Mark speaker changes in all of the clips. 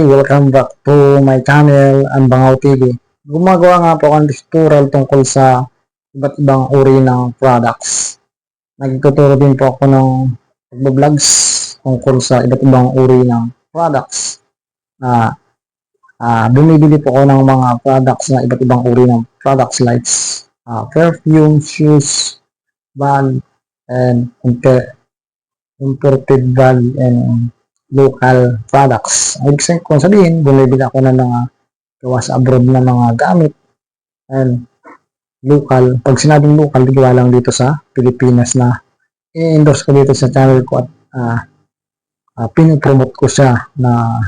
Speaker 1: Okay, welcome back to my channel, ang Bangaw TV. Gumagawa nga po ako ng tutorial tungkol sa iba't ibang uri ng products. Nagtuturo din po ako ng vlogs tungkol sa iba't ibang uri ng products. Bumibili po ako ng mga products na iba't ibang uri ng products like perfume, shoes, bag, and imported bag, and local products. Ibig kong sabihin, bumibili ako ng mga gawa sa abroad na mga gamit and local. Pag sinabing local, gawa lang dito sa Pilipinas na i-endorse ko dito sa channel ko at pinopromote ko siya na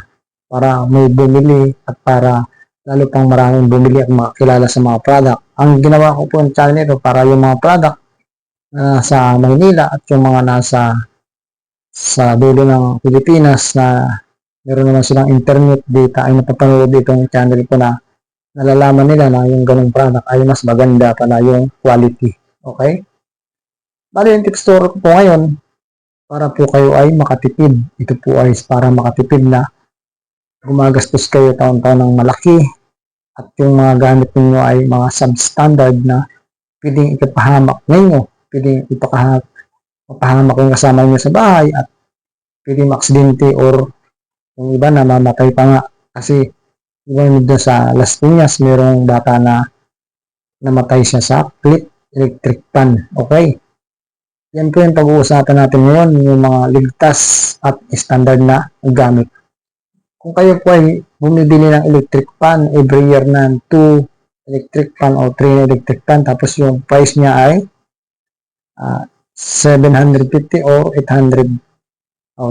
Speaker 1: para may bumili at para lalo pang maraming bumili at makakilala sa mga product. Ang ginawa ko po ng channel nito para yung mga product na sa Maynila at yung mga nasa sa dulo ng Pilipinas na meron naman silang internet data ay napapanood itong channel ko na nalalaman nila na yung ganong product ay mas maganda pala yung quality. Okay? Bali yung tips ko po ngayon para po kayo ay makatipid. Ito po ay para makatipid na gumagastos kayo taon-taon ng malaki at yung mga gamit ninyo ay mga substandard na pwedeng ipapahamak ninyo, pwedeng ipapahamak yung kasama nyo sa bahay at pwedeng maksidente or yung iba na mamatay pa nga kasi yung doon sa Las Piñas merong bata na namatay siya sa electric pan. Okay, yan po yung pag-uusapan natin ngayon, yung mga ligtas at standard na gamit. Kung kayo po ay bumibili ng electric pan every year na 2 electric pan o 3 electric pan tapos yung price niya ay 750 or 800.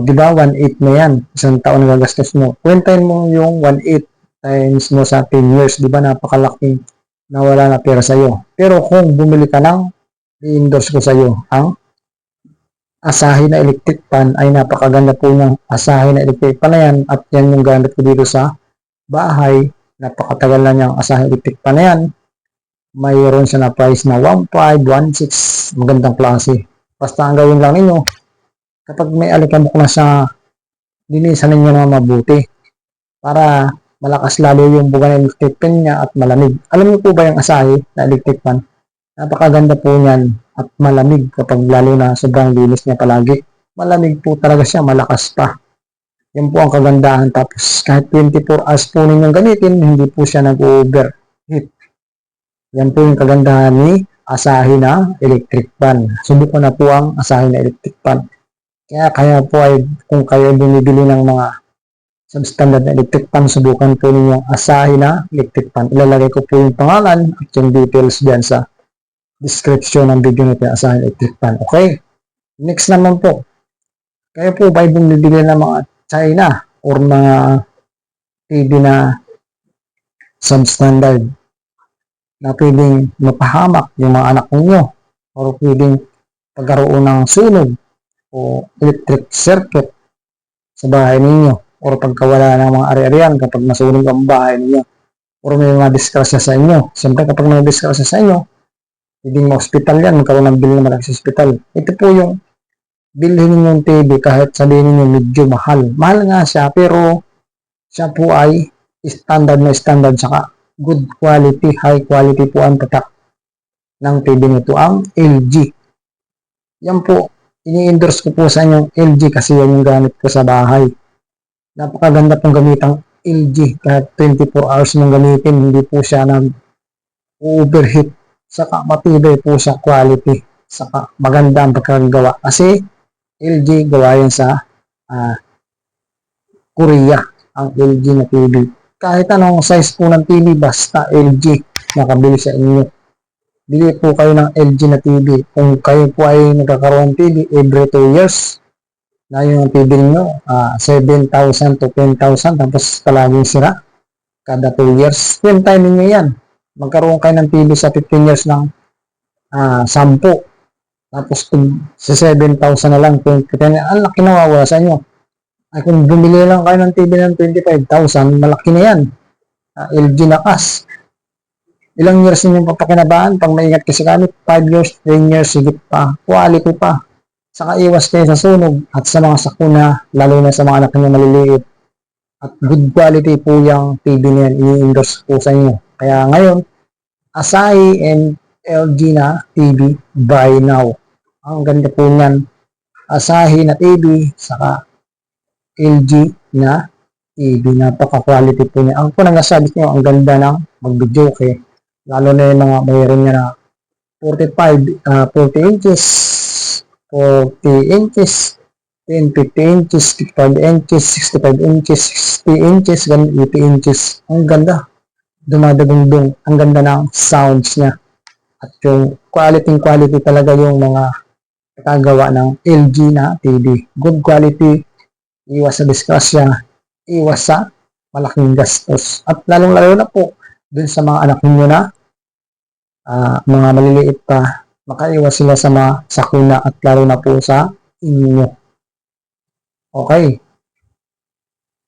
Speaker 1: Di ba 1.8 na yan, isang taon na gagastos mo. Kwentahin mo yung 1.8 times mo sa 10 years, di ba napakalaking nawala na pera sa'yo. Pero kung bumili ka ng i-endorse ko sa'yo ang Asahi na electric pan, ay napakaganda po ng Asahi na electric pan na yan at yan yung gamit ko dito sa bahay. Napakatagal na niyang Asahi electric pan na yan. Mayroon siya na price na 1.5, 1.6, magandang klase. Basta ang gawin lang ninyo, kapag may alikabok na sa linisan ninyo na mabuti para malakas lalo yung buga ng electric pan niya at malamig. Alam niyo po ba yung Asahi na electric pan? Napakaganda po niyan at malamig kapag lalo na sobrang linis niya palagi. Malamig po talaga siya, malakas pa. Yan po ang kagandahan. Tapos kahit 24 hours po ninyong gamitin, hindi po siya nag-overheat. Yan po yung kagandahan ni Asahi na electric pan. Subukan na po ang Asahi na electric pan. Kaya po ay kung kayo bumibili ng mga substandard na electric pan, subukan po ninyo Asahi na electric pan. Ilalagay ko po yung pangalan at yung details dyan sa description ng video nito, Asahi electric pan. Okay? Next naman po, kayo po ba bumibili ng mga China or mga TV na substandard na pwedeng mapahamak yung mga anak ninyo or pwedeng pagkaroon ng sunog o electric circuit sa bahay ninyo or pagkawala ng mga ari-arian kapag nasunog ang bahay ninyo or may mga disgrasya sa inyo. Siyempre kapag may disgrasya sa inyo, pwedeng ma-hospital yan, magkaroon ng bill na malaki sa hospital. Ito po yung bilhin ninyong TV kahit sabihin ninyo medyo mahal. Mahal nga siya pero siya po ay standard na standard saka good quality, high quality po ang tatak ng TV nito, ang LG. Yan po, ini-endorse ko po sa inyo LG kasi yan yung gamit ko sa bahay. Napakaganda pong gamitang LG kahit 24 hours mong gamitin, hindi po siya nag-overheat. Saka matibay po siya quality. Saka maganda ang pagkagawa. Kasi LG gawa yan sa Korea. Ang LG na TV. Kahit anong size po ng TV, basta LG nakabili sa inyo. Bili po kayo ng LG na TV. Kung kayo po ay nagkakaroon ng TV every 2 years, na yung TV nyo, 7,000 to 10,000, tapos palaging sira kada 2 years. Yung time ninyo yan. Magkaroon kayo ng TV sa 15 years ng 10. Tapos sa 7,000 na lang, ang laki na wawala sa inyo. Ay kung bumili lang kayo ng TV ng 25,000, malaki na yan. LG lakas. Ilang years ninyong papakinabaan pag maingat kasi gamit? 5 years, 10 years, sigit pa. Quality pa. Saka iwas kayo sa sunog at sa mga sakuna, lalo na sa mga anak nyo maliliit. At good quality po yung TV na yan, i-endorse po sa inyo. Kaya ngayon, Asahi and LG na TV, buy now. Ang ganda po niyan. Asahi na TV, saka LG na TV. Napaka-quality po niya. Ang po nagsasabi niyo, ang ganda ng mag-video okay. Lalo na yung mga mayroon niya na 40 inches, 40 inches, 10, 50 inches, 55 inches, 65 inches, 60 inches, 80 inches. Ang ganda. Dumadagundong. Ang ganda ng sounds niya. At yung quality talaga yung mga nakagawa ng LG na TV. Good quality, iwas sa disgrasya, iwas sa malaking gastos. At lalong-lalo na po dun sa mga anak ninyo na mga maliliit pa, makaiwas sila sa mga sakuna at lalo na po sa inyo. Okay.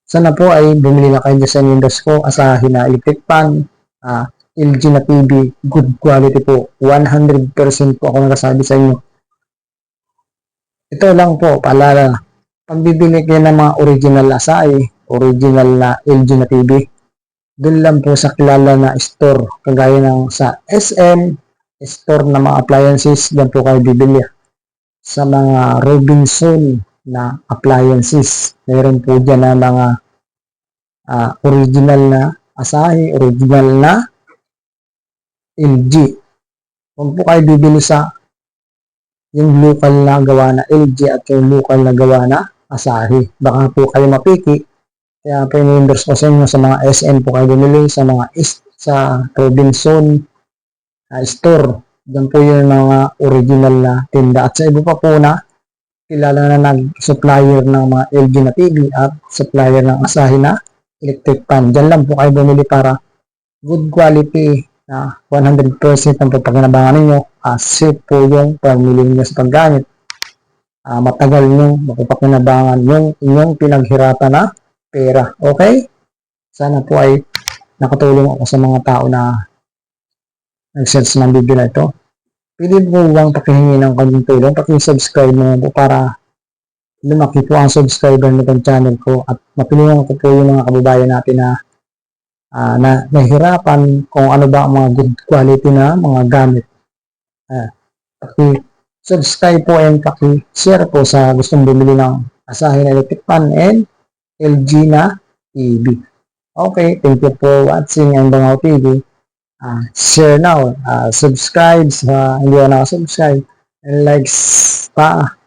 Speaker 1: Sana po ay bumili na kayo sa Windows ko, Asahi na electric fan, LG na TV, good quality po. 100% po ako nagsasabi sa inyo. Ito lang po, paalala. Pag bibili kayo ng mga original Asahi, original na LG na TV, doon lang po sa kilala na store, kagaya ng sa SM, store na mga appliances, doon po kayo bibili. Sa mga Robinson na appliances, mayroon po dyan na mga original na Asahi, original na LG. Huwag po kayo bibili sa yung local na gawa na LG at yung local na gawa na Asahi. Baka po kayo mapiki. Kaya po in-endorse ko sa inyo sa mga SM po kayo bumili, sa mga sa Robinson store. Diyan po yung mga original na tinda. At sa iba pa po na kilala na nag-supplier ng mga LG na TV at supplier ng Asahi na electric fan. Diyan lang po kayo bumili para good quality na 100% ang pagpapakinabangan ninyo. Safe po yung pamili niyo sa paggamit. Matagal nyo mapapakinabangan yung inyong pinaghirapan na pera. Okay? Sana po ay nakatulong ako sa mga tao na nag-search ng video na ito. Pwede po bang pakihingi ng kanyang tulong? Paki-subscribe mo po para lumaki po ang subscriber nitong channel ko at mapilungan ko po yung mga kababayan natin na nahirapan kung ano ba ang mga good quality na mga gamit. Paki-subscribe po and paki-share po sa gustong bumili ng Asahi na electric fan and LG na TV. Okay, thank you for watching ang Bangaw TV. Share now, subscribe sa hindi ako nakasubscribe, and likes pa.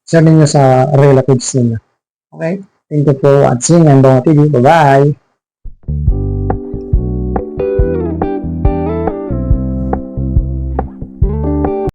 Speaker 1: Share ninyo sa relatives ninyo. Okay, thank you for watching ang Bangaw TV. Bye-bye!